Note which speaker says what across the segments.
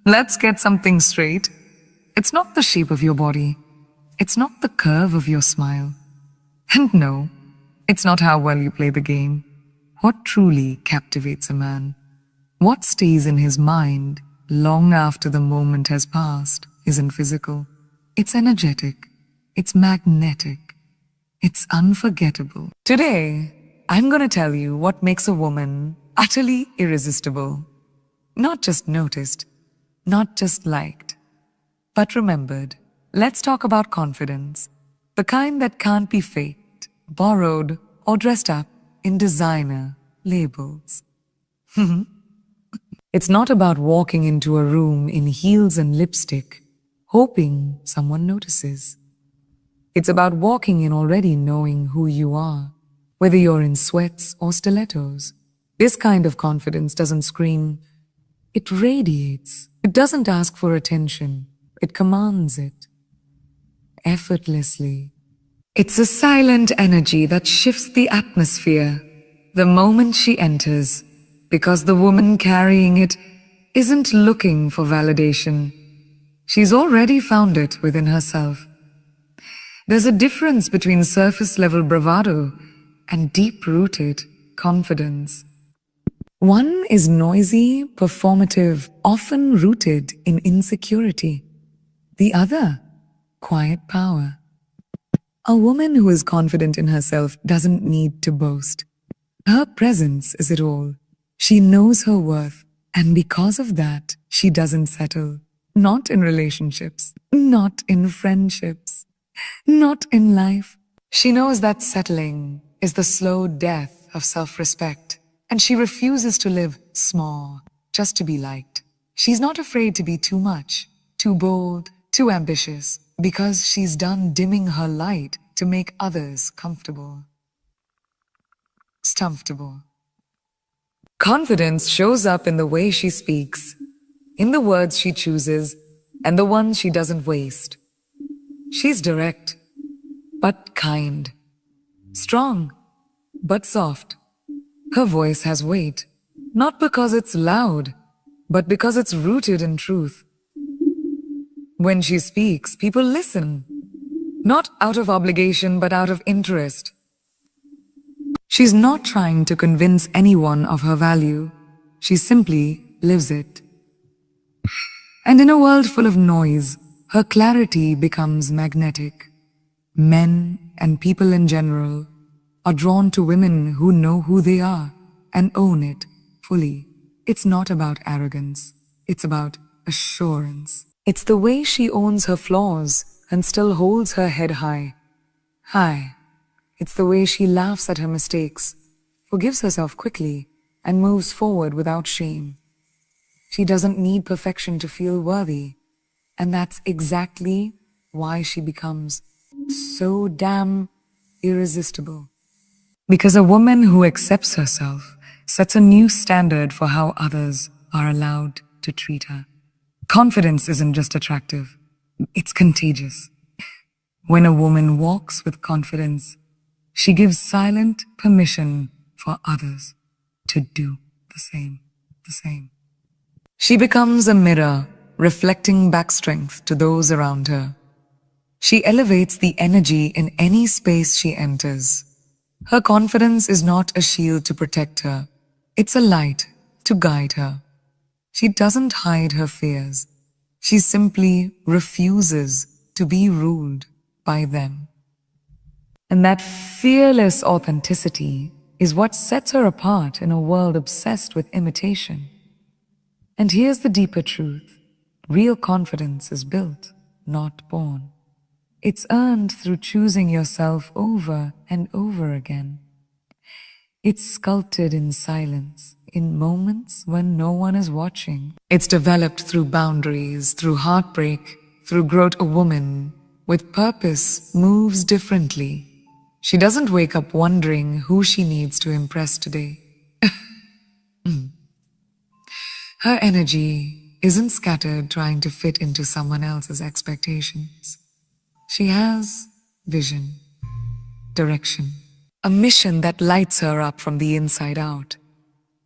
Speaker 1: Let's get something straight. It's not the shape of your body. It's not the curve of your smile. And no, it's not how well you play the game. What truly captivates a man, what stays in his mind long after the moment has passed, isn't physical. It's energetic. It's magnetic. It's unforgettable. Today, I'm going to tell you what makes a woman utterly irresistible. Not just noticed, not just liked, but remembered. Let's talk about confidence, the kind that can't be faked, borrowed, or dressed up in designer labels. It's not about walking into a room in heels and lipstick, hoping someone notices. It's about walking in already knowing who you are, whether you're in sweats or stilettos. This kind of confidence doesn't scream, it radiates. It doesn't ask for attention, it commands it. Effortlessly. It's a silent energy that shifts the atmosphere the moment she enters, because the woman carrying it isn't looking for validation. She's already found it within herself. There's a difference between surface-level bravado and deep-rooted confidence. One is noisy, performative, often rooted in insecurity. The other, quiet power. A woman who is confident in herself doesn't need to boast. Her presence is it all. She knows her worth, and because of that, she doesn't settle. Not in relationships, not in friendships, not in life. She knows that settling is the slow death of self-respect, and she refuses to live small just to be liked. She's not afraid to be too much, too bold, too ambitious, because she's done dimming her light to make others comfortable. Stumftable. Confidence shows up in the way she speaks, in the words she chooses, and the ones she doesn't waste. She's direct, but kind. Strong, but soft. Her voice has weight, not because it's loud, but because it's rooted in truth. When she speaks, people listen, not out of obligation, but out of interest. She's not trying to convince anyone of her value. She simply lives it. And in a world full of noise, her clarity becomes magnetic. Men and people in general are drawn to women who know who they are and own it fully. It's not about arrogance. It's about assurance. It's the way she owns her flaws and still holds her head high. High. It's the way she laughs at her mistakes, forgives herself quickly, and moves forward without shame. She doesn't need perfection to feel worthy, and that's exactly why she becomes so damn irresistible. Because a woman who accepts herself sets a new standard for how others are allowed to treat her. Confidence isn't just attractive, it's contagious. When a woman walks with confidence, she gives silent permission for others to do the same. She becomes a mirror, reflecting back strength to those around her. She elevates the energy in any space she enters. Her confidence is not a shield to protect her. It's a light to guide her. She doesn't hide her fears. She simply refuses to be ruled by them. And that fearless authenticity is what sets her apart in a world obsessed with imitation. And here's the deeper truth. Real confidence is built, not born. It's earned through choosing yourself over and over again. It's sculpted in silence, in moments when no one is watching. It's developed through boundaries, through heartbreak, through growth. A woman with purpose moves differently. She doesn't wake up wondering who she needs to impress today. Her energy isn't scattered trying to fit into someone else's expectations. She has vision, direction, a mission that lights her up from the inside out.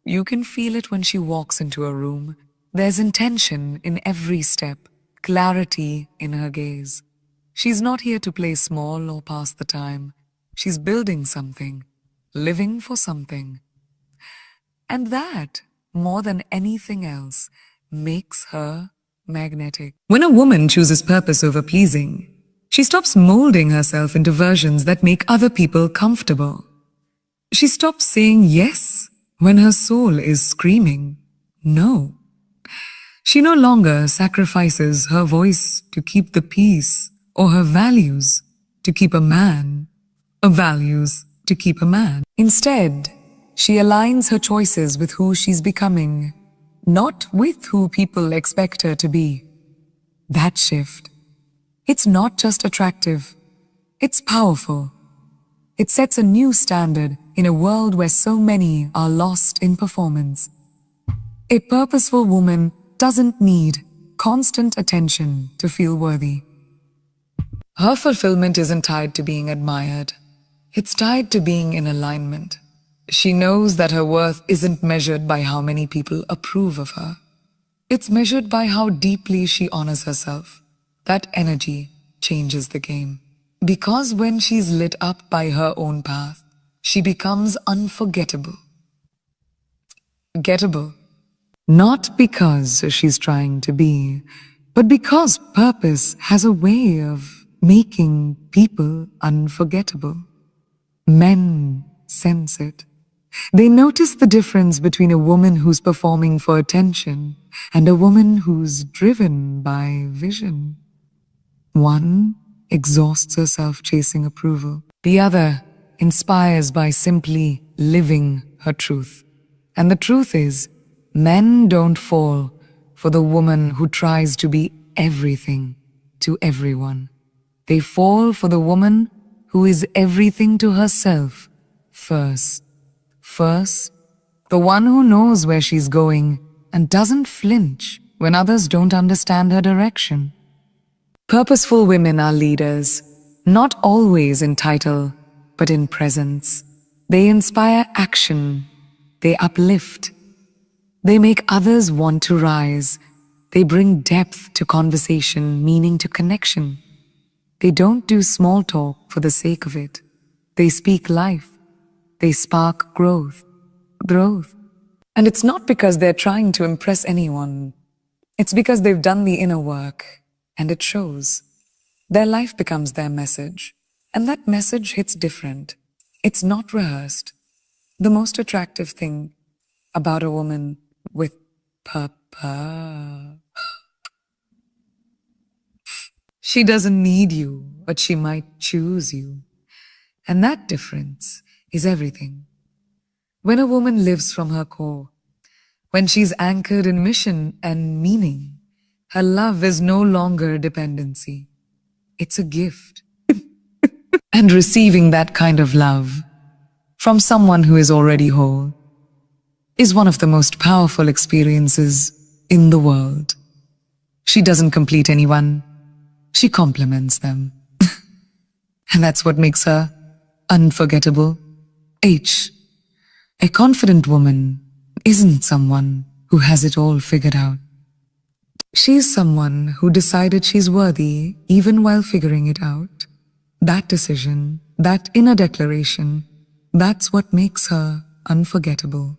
Speaker 1: You can feel it when she walks into a room, There's intention in every step, clarity in her gaze. She's not here to play small or pass the time. She's building something, living for something. And that, more than anything else, makes her magnetic. When a woman chooses purpose over pleasing, she stops molding herself into versions that make other people comfortable. She stops saying yes when her soul is screaming no. She no longer sacrifices her voice to keep the peace or her values to keep a man, or values to keep a man. Instead, she aligns her choices with who she's becoming, not with who people expect her to be. That shift, it's not just attractive, it's powerful. It sets a new standard in a world where so many are lost in performance. A purposeful woman doesn't need constant attention to feel worthy. Her fulfillment isn't tied to being admired. It's tied to being in alignment. She knows that her worth isn't measured by how many people approve of her. It's measured by how deeply she honors herself. That energy changes the game. Because when she's lit up by her own path, she becomes unforgettable. Gettable. Not because she's trying to be, but because purpose has a way of making people unforgettable. Men sense it. They notice the difference between a woman who's performing for attention and a woman who's driven by vision. One exhausts herself chasing approval. The other inspires by simply living her truth. And the truth is, men don't fall for the woman who tries to be everything to everyone. They fall for the woman who is everything to herself first. First, the one who knows where she's going and doesn't flinch when others don't understand her direction. Purposeful women are leaders, not always in title, but in presence. They inspire action. They uplift. They make others want to rise. They bring depth to conversation, meaning to connection. They don't do small talk for the sake of it. They speak life. They spark growth. And it's not because they're trying to impress anyone. It's because they've done the inner work, and it shows. Their life becomes their message, and that message hits different. It's not rehearsed. The most attractive thing about a woman with purpose. She doesn't need you, but she might choose you. And that difference is everything. When a woman lives from her core, when she's anchored in mission and meaning, her love is no longer a dependency. It's a gift. And receiving that kind of love from someone who is already whole is one of the most powerful experiences in the world. She doesn't complete anyone. She complements them. And that's what makes her unforgettable. A confident woman isn't someone who has it all figured out. She's someone who decided she's worthy even while figuring it out. That decision, that inner declaration, that's what makes her unforgettable.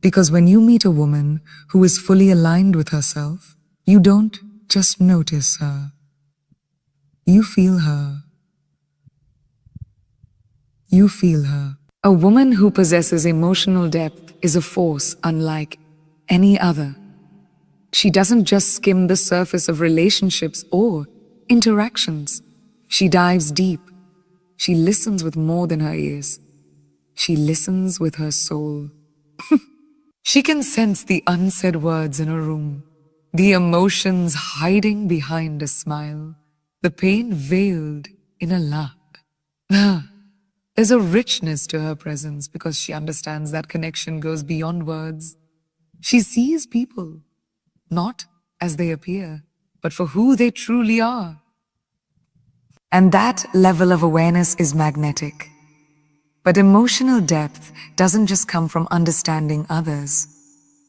Speaker 1: Because when you meet a woman who is fully aligned with herself, you don't just notice her. You feel her. You feel her. A woman who possesses emotional depth is a force unlike any other. She doesn't just skim the surface of relationships or interactions. She dives deep. She listens with more than her ears. She listens with her soul. She can sense the unsaid words in a room, the emotions hiding behind a smile, the pain veiled in a laugh. There's a richness to her presence because she understands that connection goes beyond words. She sees people, not as they appear, but for who they truly are. And that level of awareness is magnetic. But emotional depth doesn't just come from understanding others.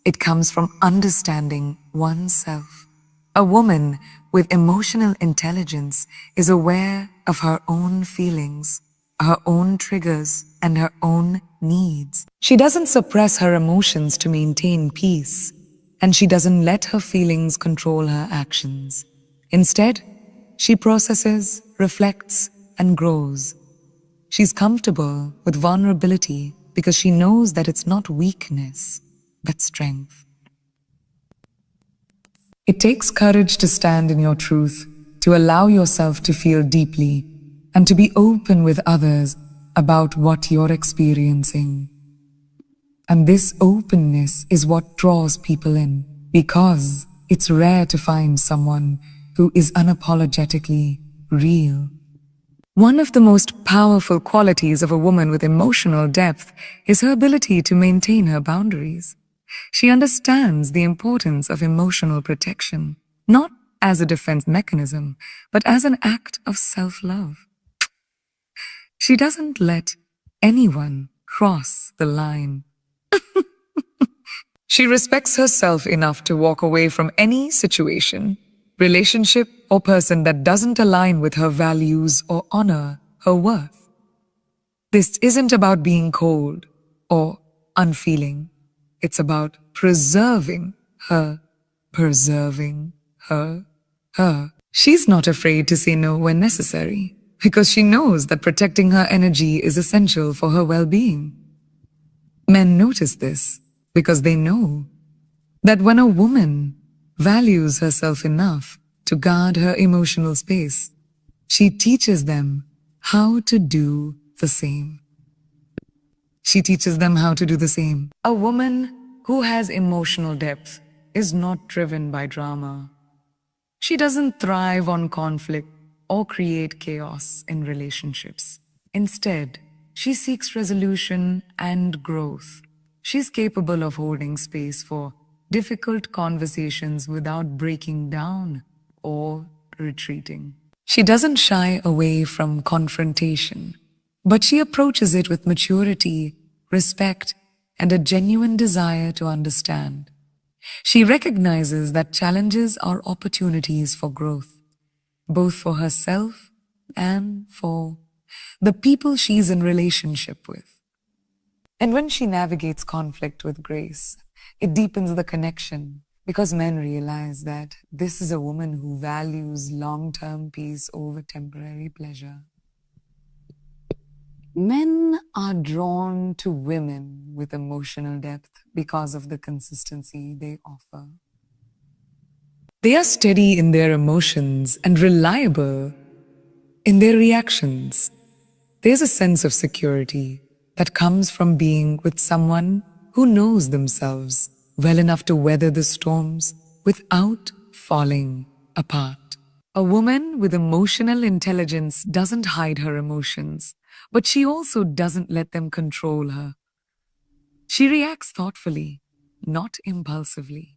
Speaker 1: It comes from understanding oneself. A woman with emotional intelligence is aware of her own feelings, her own triggers, and her own needs. She doesn't suppress her emotions to maintain peace, and she doesn't let her feelings control her actions. Instead, she processes, reflects, and grows. She's comfortable with vulnerability because she knows that it's not weakness, but strength. It takes courage to stand in your truth, to allow yourself to feel deeply, and to be open with others about what you're experiencing. And this openness is what draws people in, because it's rare to find someone who is unapologetically real. One of the most powerful qualities of a woman with emotional depth is her ability to maintain her boundaries. She understands the importance of emotional protection, not as a defense mechanism, but as an act of self-love. She doesn't let anyone cross the line. She respects herself enough to walk away from any situation, relationship, or person that doesn't align with her values or honor her worth. This isn't about being cold or unfeeling. It's about preserving her, her. She's not afraid to say no when necessary, because she knows that protecting her energy is essential for her well-being. Men notice this because they know that when a woman values herself enough to guard her emotional space, she teaches them how to do the same. A woman who has emotional depth is not driven by drama. She doesn't thrive on conflict or create chaos in relationships. Instead, she seeks resolution and growth. She's capable of holding space for difficult conversations without breaking down or retreating. She doesn't shy away from confrontation, but she approaches it with maturity, respect, and a genuine desire to understand. She recognizes that challenges are opportunities for growth, both for herself and for the people she's in relationship with. And when she navigates conflict with grace, it deepens the connection because men realize that this is a woman who values long-term peace over temporary pleasure. Men are drawn to women with emotional depth because of the consistency they offer. They are steady in their emotions and reliable in their reactions. There's a sense of security that comes from being with someone who knows themselves well enough to weather the storms without falling apart. A woman with emotional intelligence doesn't hide her emotions, but she also doesn't let them control her. She reacts thoughtfully, not impulsively.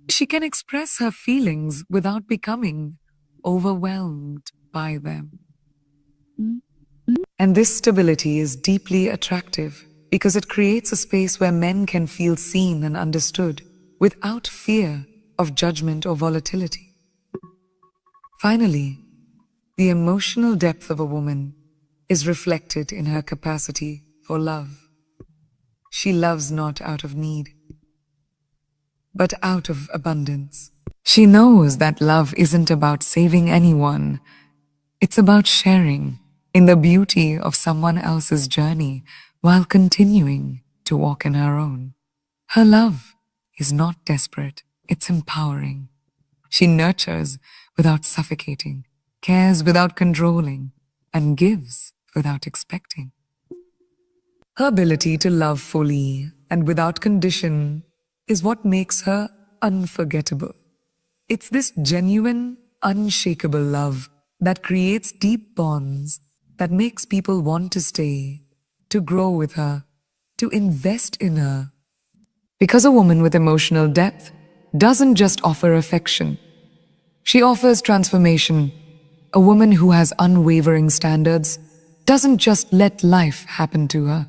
Speaker 1: She can express her feelings without becoming overwhelmed by them. And this stability is deeply attractive because it creates a space where men can feel seen and understood without fear of judgment or volatility. Finally, the emotional depth of a woman is reflected in her capacity for love. She loves not out of need, but out of abundance. She knows that love isn't about saving anyone. It's about sharing in the beauty of someone else's journey while continuing to walk in her own. Her love is not desperate, it's empowering. She nurtures without suffocating, cares without controlling, and gives without expecting. Her ability to love fully and without condition is what makes her unforgettable. It's this genuine, unshakable love that creates deep bonds that makes people want to stay, to grow with her, to invest in her. Because a woman with emotional depth doesn't just offer affection, she offers transformation. A woman who has unwavering standards doesn't just let life happen to her.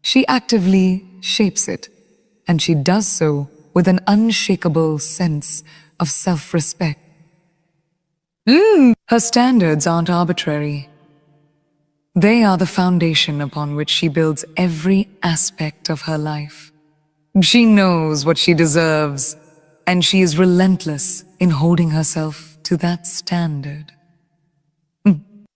Speaker 1: She actively shapes it. and she does so with an unshakable sense of self-respect. Her standards aren't arbitrary. They are the foundation upon which she builds every aspect of her life. She knows what she deserves, and she is relentless in holding herself to that standard.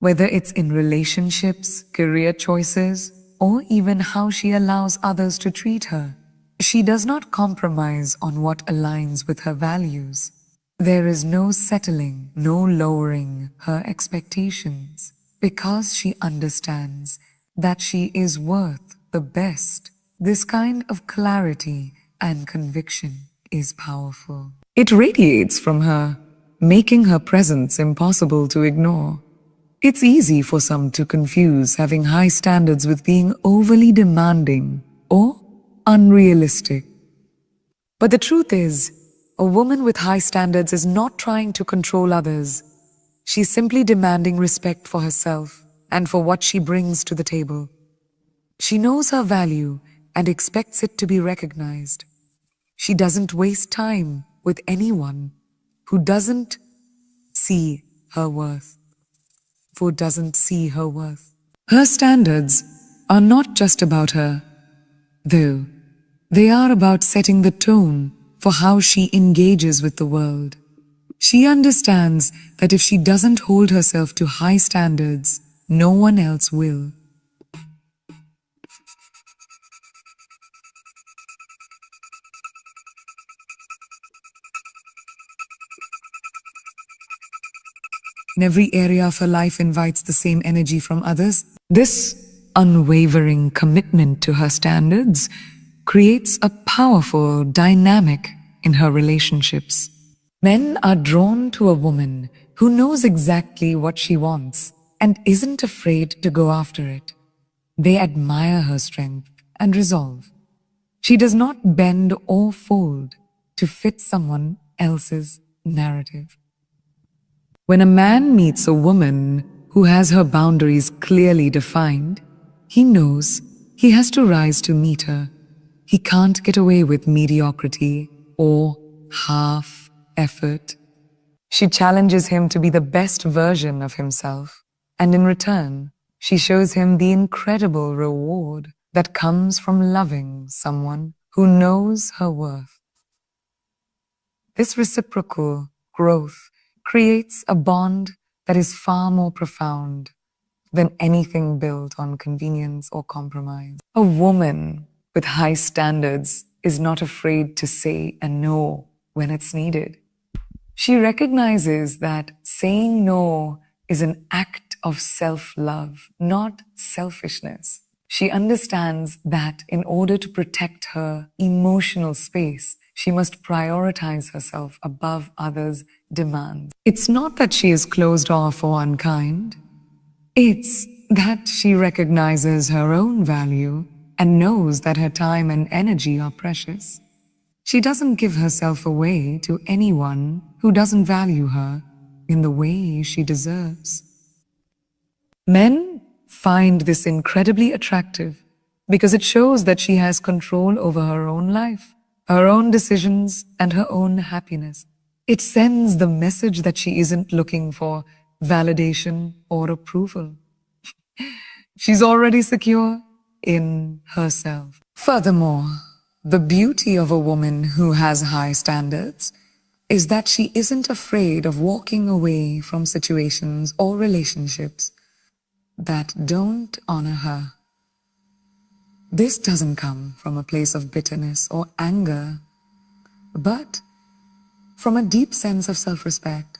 Speaker 1: Whether it's in relationships, career choices, or even how she allows others to treat her, she does not compromise on what aligns with her values. There is no settling, no lowering her expectations, because she understands that she is worth the best. This kind of clarity and conviction is powerful. It radiates from her, making her presence impossible to ignore. It's easy for some to confuse having high standards with being overly demanding or unrealistic. But the truth is, a woman with high standards is not trying to control others. She's simply demanding respect for herself and for what she brings to the table. She knows her value and expects it to be recognized. She doesn't waste time with anyone who doesn't see her worth. Her standards are not just about her, though. They are about setting the tone for how she engages with the world. She understands that if she doesn't hold herself to high standards, no one else will. In every area of her life invites the same energy from others. This unwavering commitment to her standards creates a powerful dynamic in her relationships. Men are drawn to a woman who knows exactly what she wants and isn't afraid to go after it. They admire her strength and resolve. She does not bend or fold to fit someone else's narrative. When a man meets a woman who has her boundaries clearly defined, he knows he has to rise to meet her. He can't get away with mediocrity or half effort. She challenges him to be the best version of himself, and in return, she shows him the incredible reward that comes from loving someone who knows her worth. This reciprocal growth creates a bond that is far more profound than anything built on convenience or compromise. A woman with high standards is not afraid to say a no when it's needed. She recognizes that saying no is an act of self-love, not selfishness. She understands that in order to protect her emotional space, she must prioritize herself above others' demands. It's not that she is closed off or unkind. It's that she recognizes her own value and knows that her time and energy are precious. She doesn't give herself away to anyone who doesn't value her in the way she deserves. Men find this incredibly attractive because it shows that she has control over her own life, her own decisions, and her own happiness. It sends the message that she isn't looking for validation or approval. She's already secure in herself. Furthermore, the beauty of a woman who has high standards is that she isn't afraid of walking away from situations or relationships that don't honor her. This doesn't come from a place of bitterness or anger, but from a deep sense of self-respect.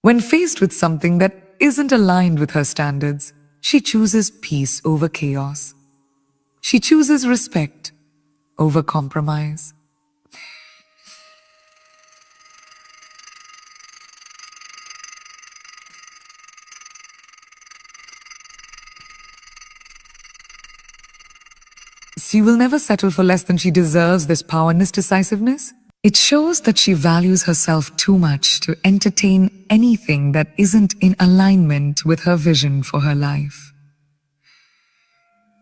Speaker 1: When faced with something that isn't aligned with her standards, she chooses peace over chaos. She chooses respect over compromise. She will never settle for less than she deserves. This power and this decisiveness. It shows that she values herself too much to entertain anything that isn't in alignment with her vision for her life.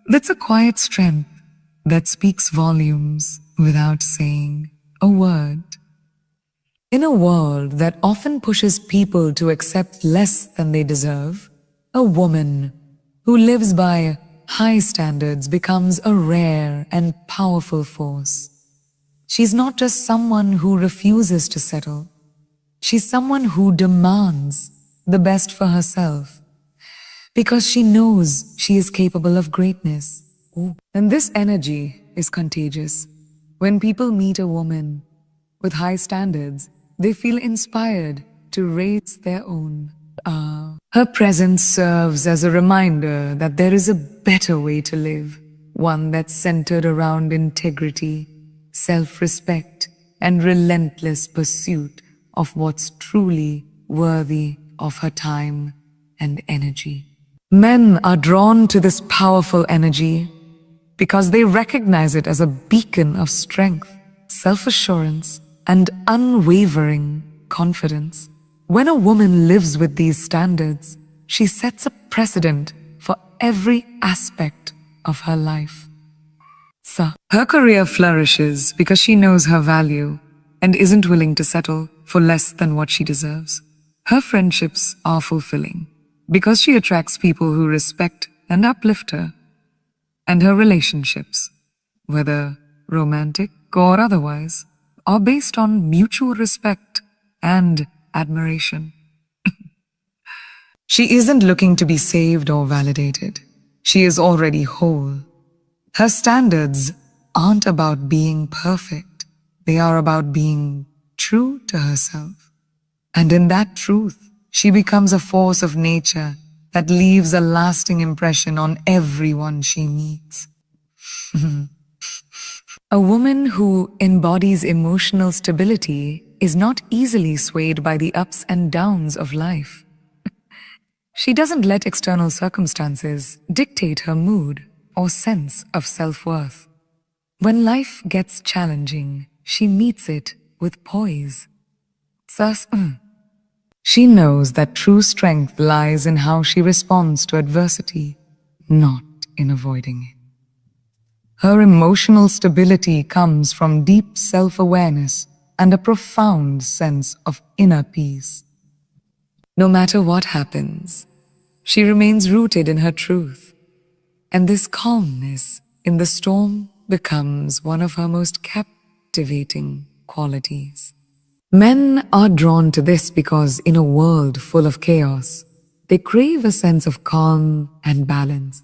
Speaker 1: That's a quiet strength that speaks volumes without saying a word. In a world that often pushes people to accept less than they deserve, a woman who lives by high standards becomes a rare and powerful force. She's not just someone who refuses to settle. She's someone who demands the best for herself because she knows she is capable of greatness. Ooh. And this energy is contagious. When people meet a woman with high standards, they feel inspired to raise their own. Her presence serves as a reminder that there is a better way to live, one that's centered around integrity, self-respect, and relentless pursuit of what's truly worthy of her time and energy. Men are drawn to this powerful energy because they recognize it as a beacon of strength, self-assurance, and unwavering confidence. When a woman lives with these standards, she sets a precedent for every aspect of her life. So, her career flourishes because she knows her value and isn't willing to settle for less than what she deserves. Her friendships are fulfilling because she attracts people who respect and uplift her. And her relationships, whether romantic or otherwise, are based on mutual respect and admiration. She isn't looking to be saved or validated. She is already whole. Her standards aren't about being perfect. They are about being true to herself. And in that truth, she becomes a force of nature that leaves a lasting impression on everyone she meets. A woman who embodies emotional stability is not easily swayed by the ups and downs of life. She doesn't let external circumstances dictate her mood or sense of self-worth. When life gets challenging, she meets it with poise. Thus, she knows that true strength lies in how she responds to adversity, not in avoiding it. Her emotional stability comes from deep self-awareness and a profound sense of inner peace. No matter what happens, she remains rooted in her truth, and this calmness in the storm becomes one of her most captivating qualities. Men are drawn to this because in a world full of chaos, they crave a sense of calm and balance.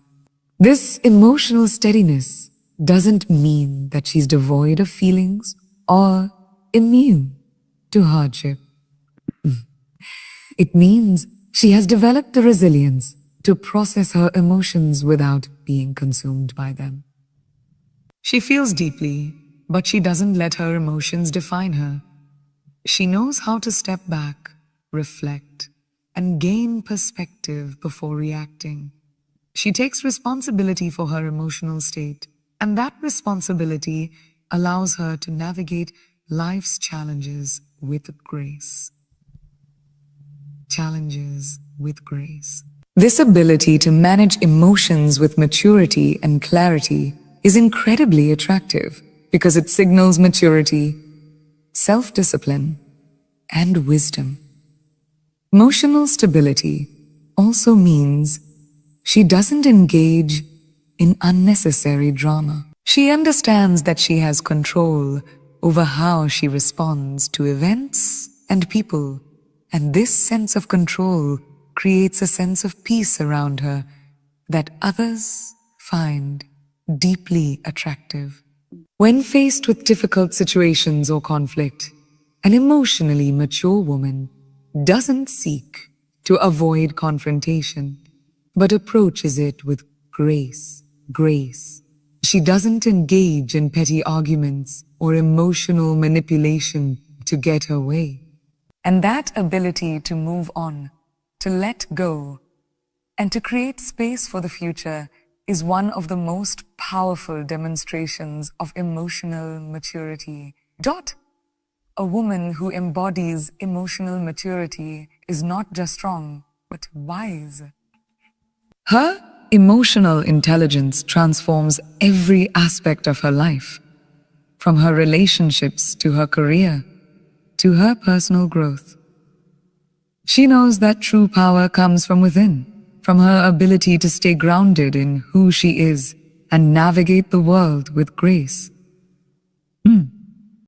Speaker 1: This emotional steadiness doesn't mean that she's devoid of feelings or immune to hardship. It means she has developed the resilience to process her emotions without being consumed by them. She feels deeply, but she doesn't let her emotions define her. She knows how to step back, reflect, and gain perspective before reacting. She takes responsibility for her emotional state, and that responsibility allows her to navigate life's challenges with grace. This ability to manage emotions with maturity and clarity is incredibly attractive because it signals maturity, self-discipline, and wisdom. Emotional stability also means she doesn't engage in unnecessary drama. She understands that she has control over how she responds to events and people, and this sense of control creates a sense of peace around her that others find deeply attractive. When faced with difficult situations or conflict, an emotionally mature woman doesn't seek to avoid confrontation, but approaches it with grace. She doesn't engage in petty arguments or emotional manipulation to get her way. And that ability to move on, to let go, and to create space for the future is one of the most powerful demonstrations of emotional maturity. A woman who embodies emotional maturity is not just strong, but wise. Her emotional intelligence transforms every aspect of her life, from her relationships to her career to her personal growth. She knows that true power comes from within, from her ability to stay grounded in who she is and navigate the world with grace.